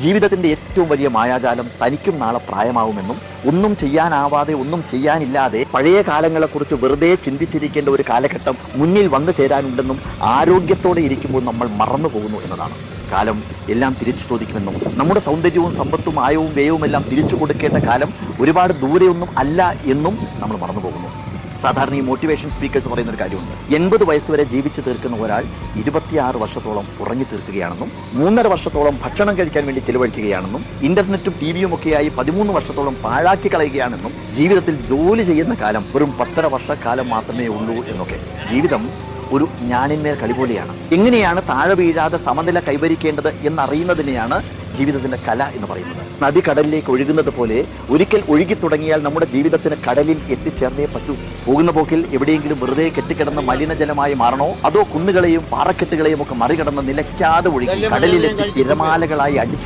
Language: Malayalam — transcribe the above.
ജീവിതത്തിന്റെ ഏറ്റവും വലിയ മായാജാലം തനിക്കും നാളെ പ്രായമാവുമെന്നും ഒന്നും ചെയ്യാനാവാതെ ഒന്നും ചെയ്യാനില്ലാതെ പഴയ കാലങ്ങളെക്കുറിച്ച് വെറുതെ ചിന്തിച്ചിരിക്കേണ്ട ഒരു കാലഘട്ടം മുന്നിൽ വന്നു ചേരാനുണ്ടെന്നും ആരോഗ്യത്തോടെ ഇരിക്കുമ്പോൾ നമ്മൾ മറന്നു പോകുന്നു എന്നതാണ്. കാലം എല്ലാം തിരിച്ചു ചോദിക്കുമെന്നും നമ്മുടെ സൗന്ദര്യവും സമ്പത്തും ആയവും വ്യയവും എല്ലാം തിരിച്ചു കൊടുക്കേണ്ട കാലം ഒരുപാട് ദൂരെയൊന്നും അല്ല എന്നും നമ്മൾ മറന്നു പോകുന്നു. സാധാരണ ഈ മോട്ടിവേഷൻ സ്പീക്കേഴ്സ് പറയുന്ന ഒരു കാര്യമുണ്ട്. 80 വയസ്സ് വരെ ജീവിച്ചു തീർക്കുന്ന ഒരാൾ 26 വർഷത്തോളം ഉറങ്ങി തീർക്കുകയാണെന്നും 3.5 വർഷത്തോളം ഭക്ഷണം കഴിക്കാൻ വേണ്ടി ചിലവഴിക്കുകയാണെന്നും ഇന്റർനെറ്റും ടിവിയും ഒക്കെയായി 13 വർഷത്തോളം പാഴാക്കി കളയുകയാണെന്നും ജീവിതത്തിൽ ജോലി ചെയ്യുന്ന കാലം വെറും 10.5 വർഷക്കാലം മാത്രമേ ഉള്ളൂ എന്നൊക്കെ. ജീവിതം ഒരു ഞാനിന്മേൽ കളി പോലെയാണ്. എങ്ങനെയാണ് താഴെ വീഴാതെ സമനില കൈവരിക്കേണ്ടത് എന്നറിയുന്നതിനെയാണ് ജീവിതത്തിന്റെ കല എന്ന് പറയുന്നത്. നദി കടലിലേക്ക് ഒഴുകുന്നത് പോലെ ഒരിക്കൽ ഒഴുകി തുടങ്ങിയാൽ നമ്മുടെ ജീവിതത്തിന് കടലിൽ എത്തിച്ചേർന്നേ പറ്റൂ. പോകുന്ന പോക്കിൽ എവിടെയെങ്കിലും വെറുതെ കെട്ടിക്കിടന്ന മലിനജലമായി മാറണോ, അതോ കുന്നുകളെയും പാറക്കെട്ടുകളെയും ഒക്കെ മറികടന്ന് നിലയ്ക്കാതെ ഒഴുകി കടലിലെത്തി തിരമാലകളായി അടിച്ചു